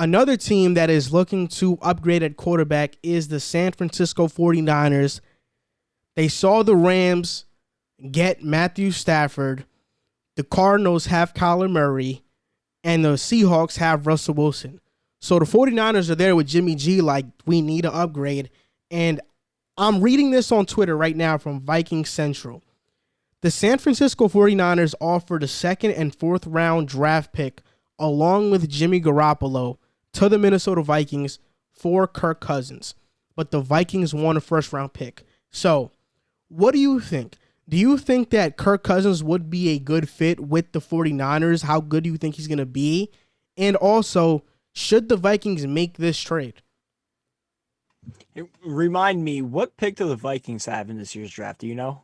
Another team that is looking to upgrade at quarterback is the San Francisco 49ers. They saw the Rams get Matthew Stafford. The Cardinals have Kyler Murray. And the Seahawks have Russell Wilson. So the 49ers are there with Jimmy G like, we need an upgrade. And I'm reading this on Twitter right now from Vikings Central. The San Francisco 49ers offered a second and fourth round draft pick along with Jimmy Garoppolo to the Minnesota Vikings for Kirk Cousins. But the Vikings won a first round pick. So what do you think? Do you think that Kirk Cousins would be a good fit with the 49ers? How good do you think he's going to be? And also, should the Vikings make this trade? Remind me, what pick do the Vikings have in this year's draft? Do you know?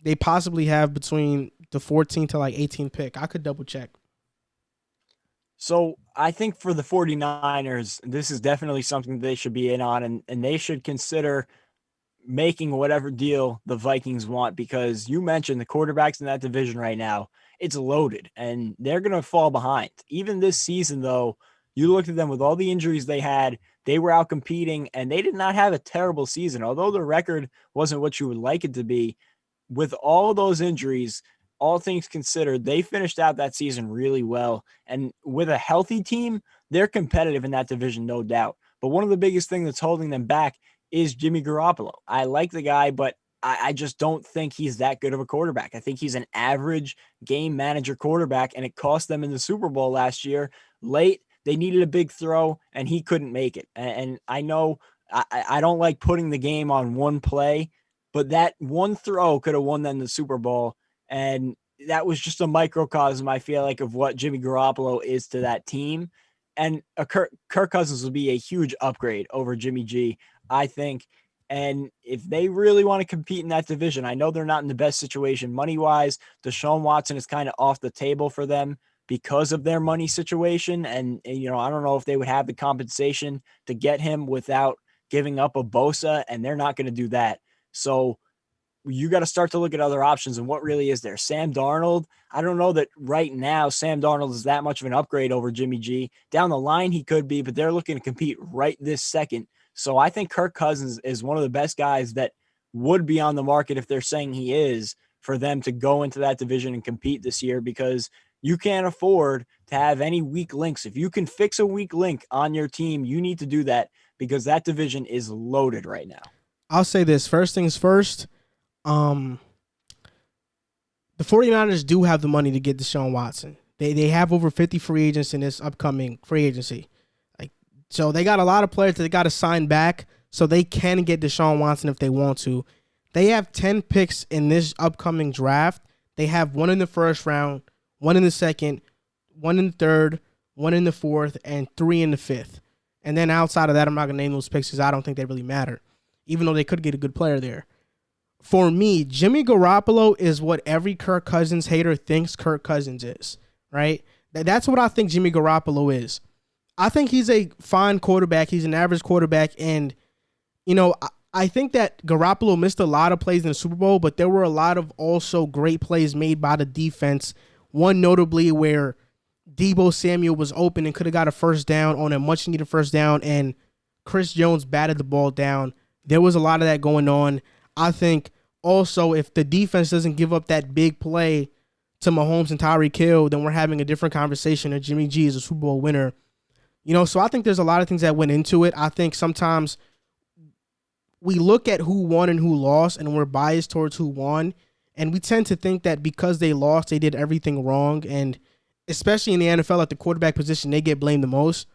They possibly have between the 14th to like 18th pick. I could double check. So I think for the 49ers, this is definitely something they should be in on, and they should consider making whatever deal the Vikings want, because you mentioned the quarterbacks in that division right now, it's loaded and they're going to fall behind. Even this season, though, you looked at them with all the injuries they had, they were out competing and they did not have a terrible season. Although the record wasn't what you would like it to be, with all those injuries, all things considered, they finished out that season really well. And with a healthy team, they're competitive in that division, no doubt. But one of the biggest things that's holding them back is Jimmy Garoppolo. I like the guy, but I just don't think he's that good of a quarterback. I think he's an average game manager quarterback, and it cost them in the Super Bowl last year. Late, they needed a big throw, and he couldn't make it. And I know I don't like putting the game on one play, but that one throw could have won them the Super Bowl, and that was just a microcosm, I feel like, of what Jimmy Garoppolo is to that team. And Kirk Cousins will be a huge upgrade over Jimmy G, I think. And if they really want to compete in that division, I know they're not in the best situation money-wise. Deshaun Watson is kind of off the table for them because of their money situation. And, you know, I don't know if they would have the compensation to get him without giving up a Bosa, and they're not going to do that. So you got to start to look at other options and what really is there. Sam Darnold, I don't know that right now Sam Darnold is that much of an upgrade over Jimmy G. Down the line he could be, but they're looking to compete right this second. So I think Kirk Cousins is one of the best guys that would be on the market, if they're saying he is, for them to go into that division and compete this year, because you can't afford to have any weak links. If you can fix a weak link on your team, you need to do that, because that division is loaded right now. I'll say this. First things first, the 49ers do have the money to get Deshaun Watson. They have over 50 free agents in this upcoming free agency. So they got a lot of players that they got to sign back so they can get Deshaun Watson if they want to. They have 10 picks in this upcoming draft. They have one in the first round, one in the second, one in the third, one in the fourth, and 3 in the fifth. And then outside of that, I'm not going to name those picks because I don't think they really matter, even though they could get a good player there. For me, Jimmy Garoppolo is what every Kirk Cousins hater thinks Kirk Cousins is, right? That's what I think Jimmy Garoppolo is. I think he's a fine quarterback. He's an average quarterback. And, you know, I think that Garoppolo missed a lot of plays in the Super Bowl, but there were a lot of also great plays made by the defense. One notably where Deebo Samuel was open and could have got a first down on a much-needed first down, and Chris Jones batted the ball down. There was a lot of that going on. I think also if the defense doesn't give up that big play to Mahomes and Tyreek Hill, then we're having a different conversation, and Jimmy G is a Super Bowl winner. You know, so I think there's a lot of things that went into it. I think sometimes we look at who won and who lost, and we're biased towards who won. And we tend to think that because they lost, they did everything wrong. And especially in the NFL at the quarterback position, they get blamed the most.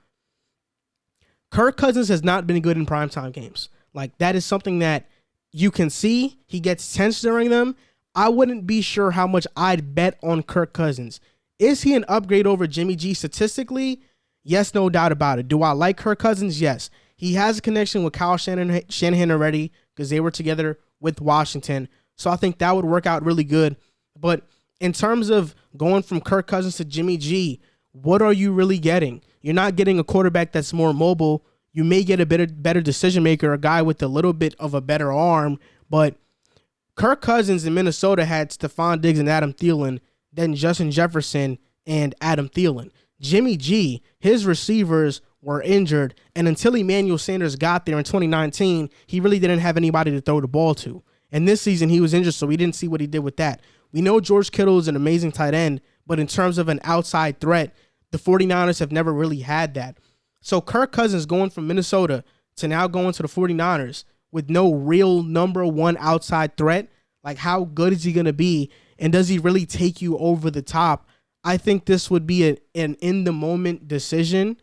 Kirk Cousins has not been good in primetime games. Like, that is something that you can see. He gets tense during them. I wouldn't be sure how much I'd bet on Kirk Cousins. Is he an upgrade over Jimmy G statistically? Yes, no doubt about it. Do I like Kirk Cousins? Yes. He has a connection with Kyle Shanahan already because they were together with Washington. So I think that would work out really good. But in terms of going from Kirk Cousins to Jimmy G, what are you really getting? You're not getting a quarterback that's more mobile. You may get a better decision maker, a guy with a little bit of a better arm. But Kirk Cousins in Minnesota had Stephon Diggs and Adam Thielen, then Justin Jefferson and Adam Thielen. Jimmy G, his receivers were injured. And until Emmanuel Sanders got there in 2019, he really didn't have anybody to throw the ball to. And this season, he was injured, so we didn't see what he did with that. We know George Kittle is an amazing tight end, but in terms of an outside threat, the 49ers have never really had that. So Kirk Cousins going from Minnesota to now going to the 49ers with no real number one outside threat, like how good is he going to be? And does he really take you over the top? I think this would be an in-the-moment decision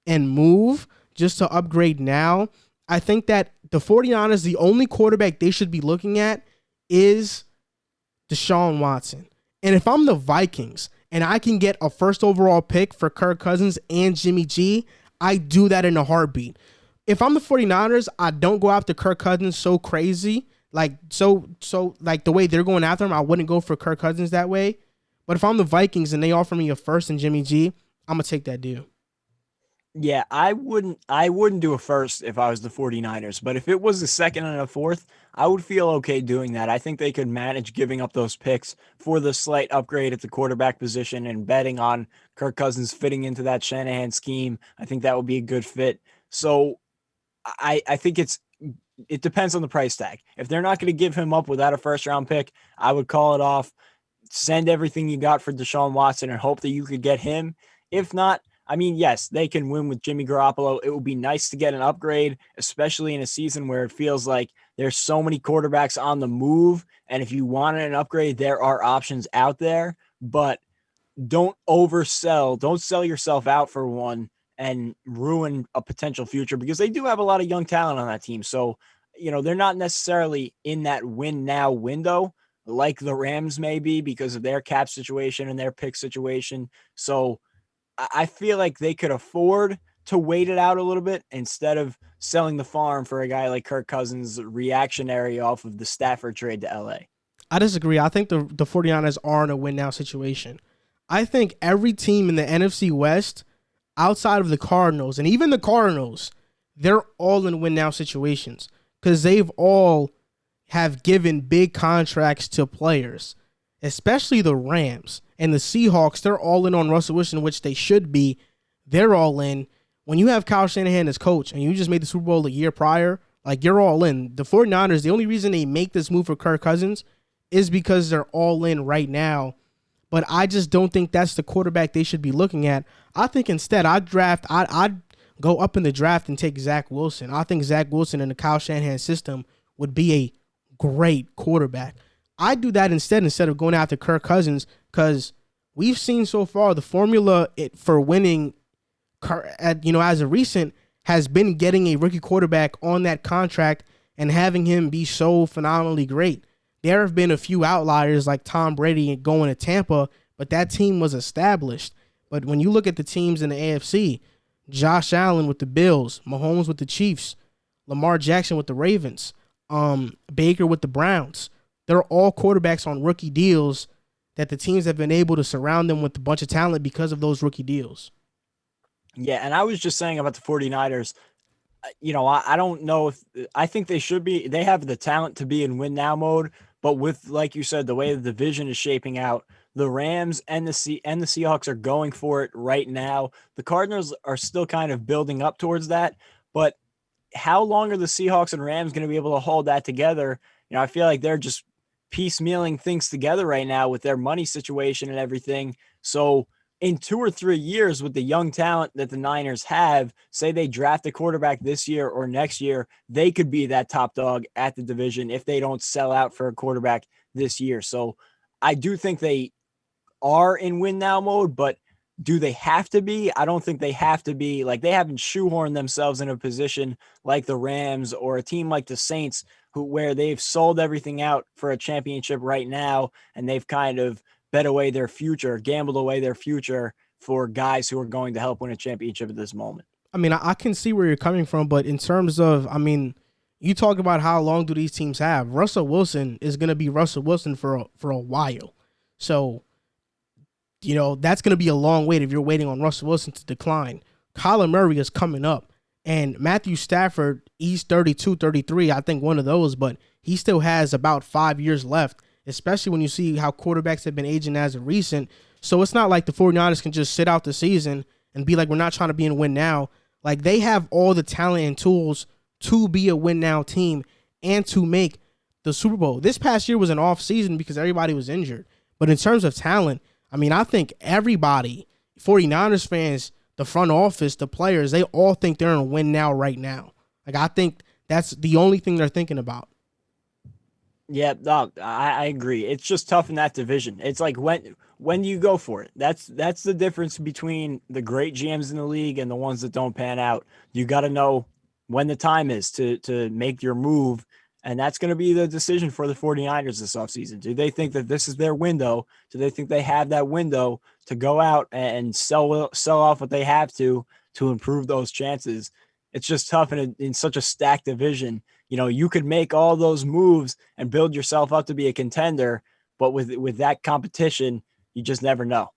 and move just to upgrade now. I think that the 49ers, the only quarterback they should be looking at is Deshaun Watson. And if I'm the Vikings and I can get a first overall pick for Kirk Cousins and Jimmy G, I do that in a heartbeat. If I'm the 49ers, I don't go after Kirk Cousins so crazy. Like the way they're going after him, I wouldn't go for Kirk Cousins that way. But if I'm the Vikings and they offer me a first and Jimmy G, I'm going to take that deal. Yeah, I wouldn't do a first if I was the 49ers, but if it was a second and a fourth, I would feel okay doing that. I think they could manage giving up those picks for the slight upgrade at the quarterback position and betting on Kirk Cousins fitting into that Shanahan scheme. I think that would be a good fit. So I think it depends on the price tag. If they're not going to give him up without a first round pick, I would call it off. Send everything you got for Deshaun Watson and hope that you could get him. If not, I mean, yes, they can win with Jimmy Garoppolo. It would be nice to get an upgrade, especially in a season where it feels like there's so many quarterbacks on the move. And if you wanted an upgrade, there are options out there, but don't oversell. Don't sell yourself out for one and ruin a potential future, because they do have a lot of young talent on that team. So, they're not necessarily in that win now window like the Rams may be because of their cap situation and their pick situation. So I feel like they could afford to wait it out a little bit instead of selling the farm for a guy like Kirk Cousins reactionary off of the Stafford trade to LA. I disagree. I think the 49ers are in a win now situation. I think every team in the NFC West outside of the Cardinals, and even the Cardinals, they're all in win now situations because they've all have given big contracts to players, especially the Rams and the Seahawks. They're all in on Russell Wilson, which they should be. They're all in. When you have Kyle Shanahan as coach and you just made the Super Bowl a year prior, like, you're all in. The 49ers, the only reason they make this move for Kirk Cousins is because they're all in right now. But I just don't think that's the quarterback they should be looking at. I think instead I'd go up in the draft and take Zach Wilson. I think Zach Wilson in the Kyle Shanahan system would be a great quarterback. I do that instead of going after Kirk Cousins, because we've seen so far the formula for winning, as of recent, has been getting a rookie quarterback on that contract and having him be so phenomenally great. There have been a few outliers like Tom Brady going to Tampa, but that team was established. But when you look at the teams in the AFC, Josh Allen with the Bills, Mahomes with the Chiefs, Lamar Jackson with the Ravens, Baker with the Browns, they're all quarterbacks on rookie deals that the teams have been able to surround them with a bunch of talent because of those rookie deals. Yeah, and I was just saying about the 49ers, I don't know if I think they have the talent to be in win now mode, but with, like you said, the way the division is shaping out, the Rams and the Seahawks are going for it right now. The Cardinals are still kind of building up towards that, but how long are the Seahawks and Rams going to be able to hold that together? I feel like they're just piecemealing things together right now with their money situation and everything. So in 2 or 3 years with the young talent that the Niners have, say they draft a quarterback this year or next year, they could be that top dog at the division if they don't sell out for a quarterback this year. So I do think they are in win now mode, but do they have to be? I don't think they have to be. Like, they haven't shoehorned themselves in a position like the Rams or a team like the Saints where they've sold everything out for a championship right now, and they've kind of bet away their future, gambled away their future for guys who are going to help win a championship at this moment. I mean, I can see where you're coming from, but in terms of, you talk about how long do these teams have? Russell Wilson is going to be Russell Wilson for a while. So, that's going to be a long wait if you're waiting on Russell Wilson to decline. Kyler Murray is coming up. And Matthew Stafford, he's 32, 33, I think one of those, but he still has about 5 years left, especially when you see how quarterbacks have been aging as of recent. So it's not like the 49ers can just sit out the season and be like, we're not trying to be in win now. Like, they have all the talent and tools to be a win now team and to make the Super Bowl. This past year was an off season because everybody was injured. But in terms of talent, I mean, I think everybody, 49ers fans, the front office, the players, they all think they're in a win now right now. Like, I think that's the only thing they're thinking about. Yeah, no, I agree. It's just tough in that division. It's like when do you go for it? That's the difference between the great GMs in the league and the ones that don't pan out. You got to know when the time is to make your move, and that's going to be the decision for the 49ers this offseason. Do they think that this is their window? Do they think they have that window to go out and sell off what they have to improve those chances? It's just tough in such a stacked division. You know, you could make all those moves and build yourself up to be a contender, but with that competition, you just never know.